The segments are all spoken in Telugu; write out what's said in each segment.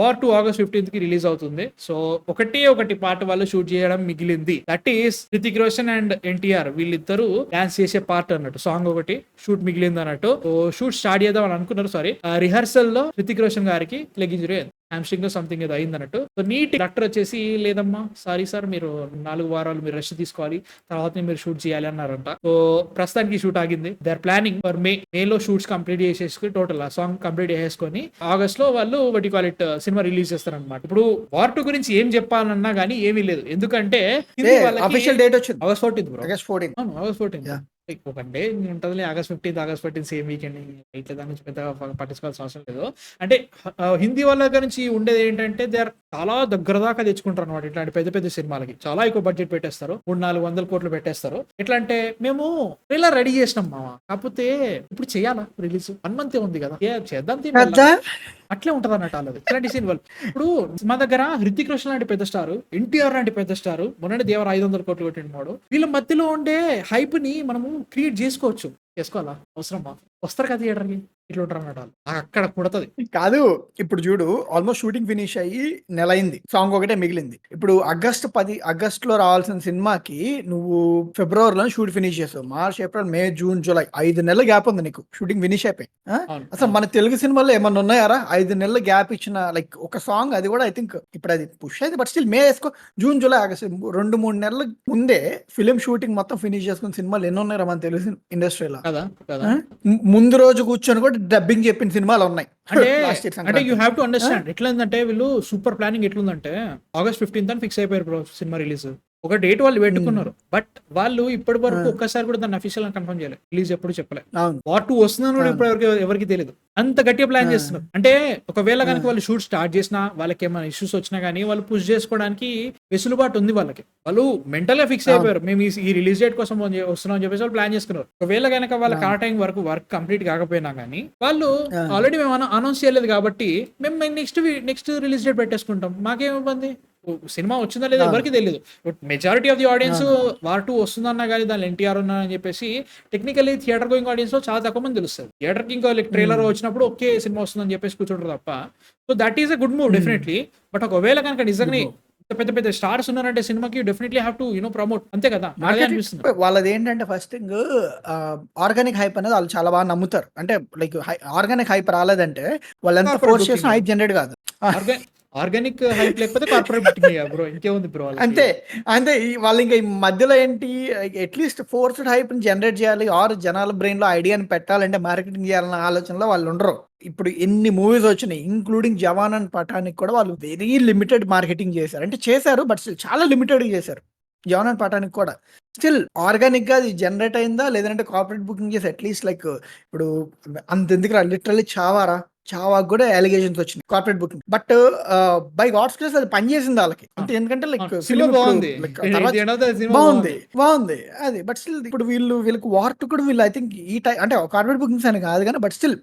వార్ 2 ఆగస్ట్ 15th రిలీజ్ అవుతుంది. సో ఒకటి పార్ట్ వాళ్ళు షూట్ చేయడం మిగిలింది. That is Hrithik Roshan and NTR వీళ్ళిద్దరూ డాన్స్ చేసే పార్ట్ అన్నట్టు. సాంగ్ ఒకటి షూట్ మిగిలింది అన్నట్టు. షూట్ స్టార్ట్ చేద్దాం అని అనుకున్నారు. సారీ, రిహర్సల్ లో హృతిక్ రోషన్ గారికి లెగ్ ఇంజరీ అయింది. హ్యామ్స్ట్రింగ్ సంథింగ్ ఏదో అయింది అన్నట్టు. సో నీట్ డాక్టర్ వచ్చేసి లేదమ్మా సారీ సార్, మీరు 4 వారాలు మీరు రెస్ట్ తీసుకోవాలి, తర్వాత మీరు షూట్ చేయాలి అన్నారంట. సో ప్రస్తుతానికి షూట్ ఆగింది. దే ఆర్ ప్లానింగ్ ఫర్ మేలో షూట్స్ కంప్లీట్ చేసేసుకుని టోటల్ ఆ సాంగ్ కంప్లీట్ చేసేసుకొని ఆగస్ట్ లో వాళ్ళు సినిమా రిలీజ్ చేస్తారనమాట. ఇప్పుడు వార్ 2 గురించి ఏం చెప్పాలన్నా గానీ ఏమీ లేదు. ఎందుకంటే అఫీషియల్ డేట్ వచ్చింది ఆగస్ట్ 14 బ్రో. ఆగస్ట్ 14. అవును, ఆగస్ట్ 14. ఒక డే ఉంటది. August 15 same weekend. ఇట్లా దాని నుంచి పెద్దగా పట్టించుకోవాల్సిన అవసరం లేదు. అంటే హిందీ వాళ్ళ దగ్గర నుంచి ఉండేది ఏంటంటే దే ఆర్ చాలా దగ్గర దాకా తెచ్చుకుంటారు అనమాట. ఇట్లాంటి పెద్ద పెద్ద సినిమాలకి చాలా ఎక్కువ బడ్జెట్ పెట్టేస్తారు. 300-400 కోట్లు పెట్టేస్తారు. ఎట్లా అంటే మేము ట్రైలర్ రెడీ చేసినాం మామ, కాకపోతే ఇప్పుడు చెయ్యాలా రిలీజ్ 1 month ఉంది కదా, చేద్దాం అట్లే ఉంటది అన్నట్టు వాళ్ళది. ఇట్లాంటి సినిమాలు ఇప్పుడు మా దగ్గర హృతిక్ రోషన్ లాంటి పెద్ద స్టార్, ఎన్టీఆర్ లాంటి పెద్ద స్టార్, మొన్ననే దేవర 500 కోట్లు కొట్టినాడు. వీళ్ళ మధ్యలో ఉండే హైప్ ని మనము క్రియేట్ చేసుకోవాలా? అవసరమా? వస్తారు కదా థియేటర్కి, ఇట్లా ఉంటారు అన్నట్టు వాళ్ళు. అక్కడ కుడతది కాదు. ఇప్పుడు చూడు, ఆల్మోస్ట్ షూటింగ్ ఫినిష్ అయ్యి నెల అయింది, సాంగ్ ఒకటే మిగిలింది. ఇప్పుడు ఆగస్ట్ లో రావాల్సిన సినిమాకి నువ్వు ఫిబ్రవరిలో షూట్ ఫినిష్ చేస్తావు. మార్చ్, ఏప్రిల్, మే, జూన్, జూలై 5 నెలల గ్యాప్ ఉంది నీకు. షూటింగ్ ఫినిష్ అయిపోయి అసలు మన తెలుగు సినిమాలో ఏమన్నా ఉన్నాయారా 5 నెలల గ్యాప్ ఇచ్చిన లైక్ ఒక సాంగ్? అది కూడా ఐ థింక్ ఇప్పుడు అది పుష్ అయితే, బట్ స్టిల్ మే వేసుకో, జూన్, జూలై, ఆగస్ట్ 2-3 నెలల ముందే ఫిలిం షూటింగ్ మొత్తం ఫినిష్ చేసుకున్న సినిమాలు ఎన్ని ఉన్నాయా మన తెలుగు ఇండస్ట్రీలో? ముందు రోజు కూర్చొని కూడా డబ్బింగ్ చెప్పిన సినిమాలు ఉన్నాయి. అంటే యూ హ్యావ్ టు అండర్స్టాండ్ ఎట్లందంటే వీళ్ళు సూపర్ ప్లానింగ్ ఎట్లుందంటే ఆగస్ట్ 15th అని ఫిక్స్ అయిపోయారు బ్రో సినిమా రిలీజ్. ఒక డేట్ వాళ్ళు పెట్టుకున్నారు, బట్ వాళ్ళు ఇప్పటి వరకు ఒక్కసారి కూడా దాన్ని అఫీషియల్ కన్ఫర్మ్ చేయలేదు. రిలీజ్ ఎప్పుడు చెప్పలేదు. వార్ 2 వస్తుందని కూడా ఇప్పుడు ఎవరికి తెలియదు. అంత గట్టిగా ప్లాన్ చేస్తున్నారు. అంటే ఒకవేళ కనుక వాళ్ళు షూట్ స్టార్ట్ చేసినా, వాళ్ళకి ఏమైనా ఇష్యూస్ వచ్చినా గానీ వాళ్ళు పుష్ చేసుకోవడానికి వెసులుబాటు ఉంది వాళ్ళకి. వాళ్ళు మెంటల్ గా ఫిక్స్ అయిపోయారు, మేము ఈ రిలీజ్ డేట్ కోసం వస్తున్నాం అని చెప్పేసి వాళ్ళు ప్లాన్ చేసుకున్నారు. ఒకవేళ కనుక వాళ్ళకి ఆ టైం వరకు వర్క్ కంప్లీట్ కాకపోయినా గానీ వాళ్ళు ఆల్రెడీ మేము అనౌన్స్ చేయలేదు కాబట్టి మేము నెక్స్ట్ రిలీజ్ డేట్ పెట్టేసుకుంటాం, మాకేం ఇబ్బంది. సినిమా వచ్చిందా లేదా ఎవరికి తెలియదు. Majority of the audience war 2 వస్తుందన్నా కానీ దాని ఎన్టీఆర్ ఉన్నారని చెప్పేసి టెక్నికల్లీ థియేటర్ గోయింగ్ ఆడియన్స్ లో చాలా తక్కువ మంది తెలుస్తుంది. థియేటర్ కి ఇంకా ట్రైలర్ వచ్చినప్పుడు ఓకే సినిమా వస్తుందని చెప్పేసి కూర్చుంటారు తప్ప. So that is a good move definitely. But ఒకవేళ కనుక నిజంగా పెద్ద పెద్ద స్టార్స్ ఉన్నారంటే సినిమాకి డెఫినెట్లీ హ్యావ్ టు ప్రమోట్, అంతే కదా అనిపిస్తుంది. వాళ్ళది ఏంటంటే ఫస్ట్ థింగ్ ఆర్గానిక్ హైప్ అనేది వాళ్ళు చాలా బాగా నమ్ముతారు. అంటే లైక్ ఆర్గానిక్ హైప్ రాలేదంటే వాళ్ళు ఎంత ఫోర్స్ చేసినా హైప్ జనరేట్ కాదు. ఆర్గానిక్ హైప్ లేకపోతే కార్పొరేట్ బుకింగ్ బ్రో, ఇంకేముంది బ్రో. అంతే వాళ్ళు ఇంకా ఈ మధ్యలో ఏంటి, అట్లీస్ట్ ఫోర్స్డ్ హైప్ జనరేట్ చేయాలి ఆర్ జనాల బ్రెయిన్ లో ఐడియాని పెట్టాలంటే మార్కెటింగ్ చేయాలన్న ఆలోచనలో వాళ్ళు ఉండరు. ఇప్పుడు ఎన్ని మూవీస్ వచ్చినాయి ఇంక్లూడింగ్ జవాన్ అండ్ పఠానికి కూడా వాళ్ళు వెరీ లిమిటెడ్ మార్కెటింగ్ చేశారు. అంటే చేశారు బట్ చాలా లిమిటెడ్ చేశారు. జవాన్ అండ్ పఠానికి కూడా స్టిల్ ఆర్గానిక్ గా అది జనరేట్ అయిందా లేదంటే కార్పొరేట్ బుకింగ్ చేసి అట్లీస్ట్ లైక్ ఇప్పుడు అంత ఎందుకు లిటరల్లీ చావాకు కూడా అలిగేషన్స్ వచ్చినాయి corporate booking. But by God's grace అది పనిచేసింది వాళ్ళకి. అంటే ఎందుకంటే లైక్ బాగుంది అది. బట్ స్టిల్ ఇప్పుడు వీళ్ళకి వార్ 2 కూడా వీళ్ళు ఐ థింక్ ఈ టైం అంటే కార్పొరేట్ బుకింగ్స్ అని కాదు కానీ but still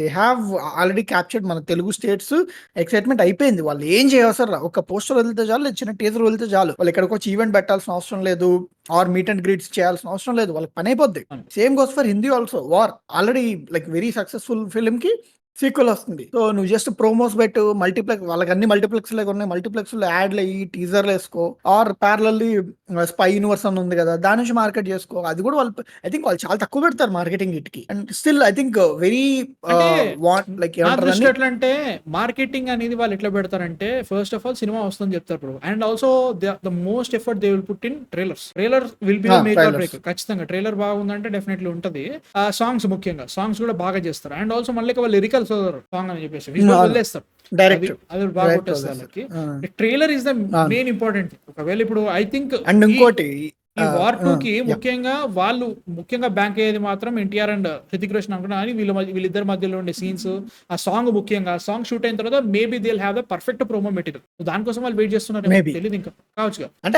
they have already captured మన తెలుగు స్టేట్స్. ఎక్సైట్మెంట్ అయిపోయింది. వాళ్ళు ఏం చేయవసరం, ఒక పోస్టర్ వదిలితే చాలు, చిన్న టీజర్ వదిలితే చాలు. వాళ్ళు ఎక్కడికి వచ్చి ఈవెంట్ పెట్టాల్సిన అవసరం లేదు, ఆర్ మీట్ అండ్ గ్రీట్స్ చేయాల్సిన అవసరం లేదు, వాళ్ళకి పని అయిపోద్ది. Same goes for Hindi also. War already like very successful film కి సీక్వెల్ వస్తుంది. సో నువ్వు జస్ట్ ప్రోమోస్ పెట్టు, మల్టీప్లెక్స్ వాళ్ళకి అన్ని మల్టీప్లెక్స్ లాగా ఉన్నాయి, మల్టీప్లెక్స్ లో యాడ్లు అయ్యి టీజర్లు వేసుకో, ఆర్ ప్యారలల్లీ స్పై యూనివర్స్ అని ఉంది కదా దాని నుంచి మార్కెట్ చేసుకో. అది కూడా వాళ్ళు ఐ థింక్ వాళ్ళు చాలా తక్కువ పెడతారు మార్కెటింగ్ ఇటుకి. And still I think very like అంటే మార్కెటింగ్ అనేది వాళ్ళు ఎట్లా పెడతారంటే ఫస్ట్ ఆఫ్ ఆల్ సినిమా వస్తుందని చెప్తారు bro. And also the most effort they will put in trailer will be make or break. ఖచ్చితంగా ట్రైలర్ బాగుందంటే డెఫినెట్లీ ఉంటది. సాంగ్స్ ముఖ్యంగా సాంగ్స్ కూడా బాగా చేస్తారు. అండ్ ఆల్సో మళ్ళీ వాళ్ళు లిరికల్ సాంగ్ అని చెప్పేసి వదిలేస్తారు. Trailer is the main important. ఒకవేళ ఇప్పుడు ఐ థింక్ ఇంకోటి ఈ వార్ 2 కి ముఖ్యంగా బ్యాంక్ అయ్యేది మాత్రం ఎన్టీఆర్ అండ్ హృతిక్ రోషన్ అనుకున్నా. కానీ వీళ్ళిద్దరి మధ్యలో ఉండే సీన్స్, ఆ సాంగ్ ముఖ్యంగా సాంగ్ షూట్ అయిన తర్వాత maybe they will have the perfect promo material. దానికోసం వాళ్ళు వెయిట్ చేస్తున్నారు. తెలియదు ఇంకా కావచ్చు. అంటే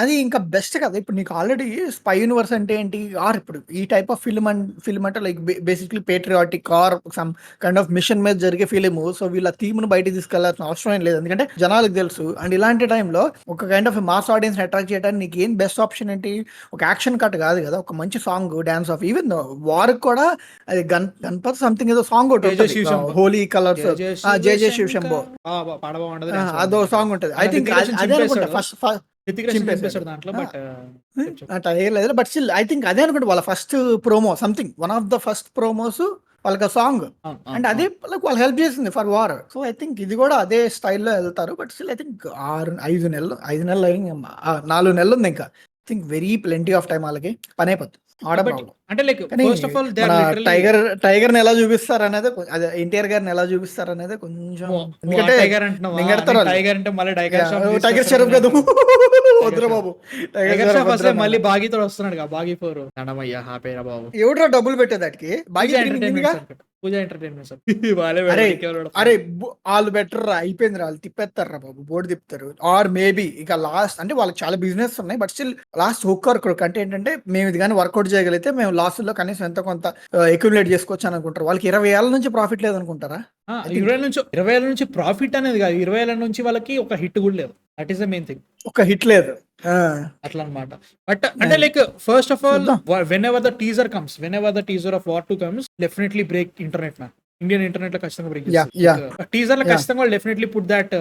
అది ఇంకా బెస్ట్ కదా. ఇప్పుడు నీకు ఆల్రెడీ స్పై యూనివర్స్ అంటే ఏంటి, ఆర్ ఇప్పుడు ఈ టైప్ ఆఫ్ ఫిల్మ్ అంటే like basically patriotic or some kind of mission మీద జరిగే ఫిలిం. సో వీళ్ళ థీమ్ ను బయటకు తీసుకెళ్లాల్సిన అవసరం ఏం లేదు, ఎందుకంటే జనాలకు తెలుసు. అండ్ ఇలాంటి టైంలో ఒక kind of mass audience attract చేయడానికి నీకు ఏం బెస్ట్ ఆప్షన్ ఏంటి, ఒక యాక్షన్ కట్ కాదు కదా, ఒక మంచి song dance of. Even war కూడా అది గణపతి సంథింగ్ ఏదో సాంగ్ ఒకటి జయ జయ ఉంటుంది, శివ శంభో. హోలీ కలర్స్, జయ జయ జయ జయ శివ శివ శంభో, పాడ బాగుంటది అదో సాంగ్ ఉంటుంది. ఐ థింక్ అదే అనుకుంటా ఫస్ట్ హితిక్ రోషన్ చింపేశాడు. చంపేశాడు దాంట్లో. బట్ అట్లా ఏం లేదు, బట్ స్టిల్ ఐ థింక్ అదే అనుకుంటా వాళ్ళ first promo, something one of the first promos వాళ్ళకి సాంగ్, అండ్ అదే వాళ్ళు హెల్ప్ చేసింది for war. So I think ఇది కూడా అదే స్టైల్లో వెళ్తారు. బట్ స్టిల్ ఐ థింక్ 5 నెలలు 4 నెలలు ఉంది ఇంకా. I think very plenty of time వాళ్ళకి పని అయిపోతుంది ఆడబట్టి. అంటే లైక్ కానీ ఫస్ట్ ఆఫ్ ఆల్ దే మన ఆర్ టైగర్ ని ఎలా చూపిస్తారు అనేది, అదే ఎన్టీఆర్ గారిని ఎలా చూపిస్తారు అనేది కొంచెం, ఎందుకంటే టైగర్ అంటున్నావా? మింగేడతారు వాళ్ళు. టైగర్ అంటే మళ్ళీ టైగర్ షాప్ టైగర్ షరఫ్ కదా, వద్దురా బాబు, టైగర్ షరఫ్ షాప్ వద్దురా మళ్ళీ నాన్న. బాగీతో వస్తున్నాడు బాగీ 4 నడమయ్యా హాపేరా బాబు. ఎవడ్రా డబ్బులు పెట్టేదానికి బాగా పూజ ఎంటర్టైన్మెంట్స్ అరే అరే వాళ్ళు బెటర్ రా, అయిపోయింది రా, వాళ్ళు తిప్పేస్తారు రా బాబు, బోర్డు తిప్పుతారు. ఆర్ మేబీ ఇక లాస్ట్ అంటే వాళ్ళకి చాలా బిజినెస్ ఉన్నాయి, బట్ స్టిల్ లాస్ట్ హుక్కర్ అంటే ఏంటంటే మేము ఇది కానీ వర్కౌట్ చేయగలిగితే మేము లాస్ లో కనీసం ఎంత కొంత ఎక్యుములేట్ చేసుకోవచ్చు అని అనుకుంటారు. వాళ్ళకి 20 ఏళ్ళ నుంచి ప్రాఫిట్ లేదనుకుంటారా? 20 ఏళ్ళ నుంచి ప్రాఫిట్ అనేది కాదు, 20 ఏళ్ళ నుంచి వాళ్ళకి ఒక హిట్ కూడా లేదు. That is the main thing. ఒక హిట్ లేదు అట్లా అనమాట. బట్ అంటే like first of all when ever the teaser of war 2 comes, definitely break internet man. Indian internet లో ఖచ్చితంగా బ్రేక్ చేస్తారు. టీజర్ లో ఖచ్చితంగా వాళ్ళు definitely put that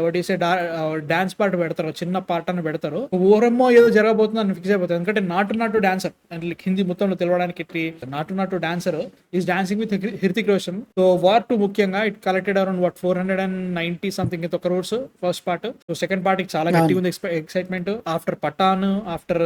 dance part పెడతారు, చిన్న పార్ట్ అని పెడతారు. ఓరమ్మో ఏదో జరగబోతుంది అని ఫిక్స్ అయిపోతుంది. ఎందుకంటే నాటు డాన్సర్ అంటే హిందీ మొత్తంలో తెలవడానికి నాటు dancer is dancing with Hrithik Roshan. So War 2 ముఖ్యంగా it collected around 490 something crores first part. So second part కి చాలా గట్టిగా ఉంది excitement. After Pathaan, after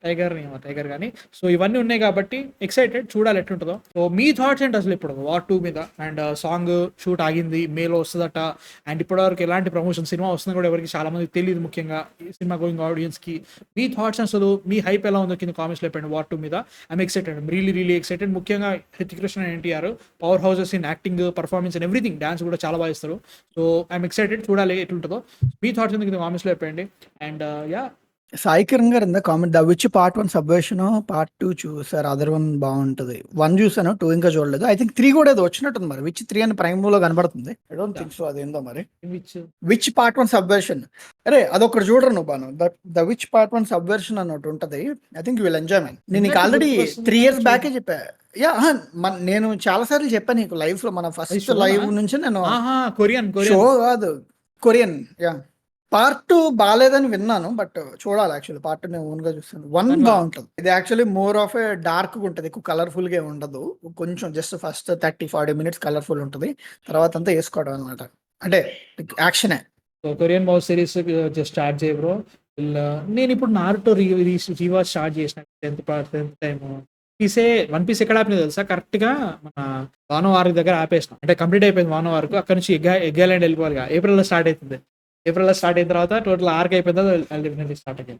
Tiger కానీ, సో ఇవన్నీ ఉన్నాయి కాబట్టి ఎక్సైటెడ్, చూడాలి ఎట్లుంటుందో. సో మీ థాట్స్ ఏంటి అసలు ఇప్పుడు వార్ 2 మీద? అండ్ సాంగ్ షూట్ ఆగింది, మేలో వస్తుందట, అండ్ ఇప్పటివరకు ఎలాంటి ప్రమోషన్, సినిమా వస్తుంది కూడా ఎవరికి చాలా మంది తెలియదు, ముఖ్యంగా సినిమా గోయింగ్ ఆడియన్స్ కి. మీ థాట్స్ అసలు, మీ హైప్ ఎలా ఉందో కింద కామెంట్స్ లో చెప్పండి వార్ 2 మీద. I'm excited, really excited. ముఖ్యంగా Hrithik Roshan and NTR power houses in acting, performance and everything. Dance కూడా చాలా బాగా ఇస్తారు. సో ఐఎమ్ ఎక్సైటెడ్, చూడాలి ఎట్లుంటుందో. మీ థాట్స్ కింద కామెంట్స్ లో చెప్పండి. అండ్ సాయి కిరణ్ గారు ఇందా comment, the witch part 1 Subversion, part 2 చూసారు, అదర్ 1 బాగుంటది. 1 చూసాను, 2 ఇంకా చూడలేదు. ఐ థింక్ 3 కూడా ఏదో వచ్చినట్టుంది మరి. విచ్ 3 అని ప్రైమ్ లో కనబడుతుంది. ఐ డోంట్ థింక్ సో, అదేందో మరి. విచ్ పార్ట్ 1 సబ్వర్షన్, అరే అదొకటి చూడరు నువ్వు బాను. ద విచ్ పార్ట్ 1 సబ్వర్షన్ అని ఒకటి ఉంటది. I think you will enjoy man. నేను నీకు ఆల్రెడీ 3 years బ్యాకే చెప్పా. నేను చాలా సార్లు చెప్పాను నీకు లైవ్ లో, మన ఫస్ట్ లైవ్ నుంచి నేను షో కాదు, కొరియన్ పార్ట్ 2 బాగాలేదని విన్నాను, బట్ చూడాలి. యాక్చువల్లీ పార్ట్ 2 నేను ఓన్ గా చూస్తాను. 1 బాగుంటుంది. ఇది actually more of A dark ఉంటుంది, ఎక్కువ కలర్ఫుల్ గా ఉండదు. కొంచెం జస్ట్ ఫస్ట్ 30-40 minutes కలర్ఫుల్ ఉంటుంది, తర్వాత అంతా వేసుకోవడం అనమాట. అంటే యాక్షనే. కొరియన్ మౌస్ సిరీస్ జస్ట్ స్టార్ట్ చేయ బ్రో. నేను ఇప్పుడు నారుటో రీవాచ్ స్టార్ట్ చేసిన 10th టైం. వన్ పీస్ ఎక్కడ ఆపినా తెలుసా? కరెక్ట్ గా మన వానో వార్ దగ్గర ఆపేసిన. అంటే కంప్లీట్ అయిపోయింది వానో వార్కు. అక్కడ నుంచి ఎగ్ ఐలాండ్ వెళ్ళిపోవాలి. ఏప్రిల్ లో స్టార్ట్ అవుతుంది. ఏప్రిల్ లో స్టార్ట్ అయిన తర్వాత టోటల్ ఆర్క్ అయిపోయిందో స్టార్ట్ అయ్యింది.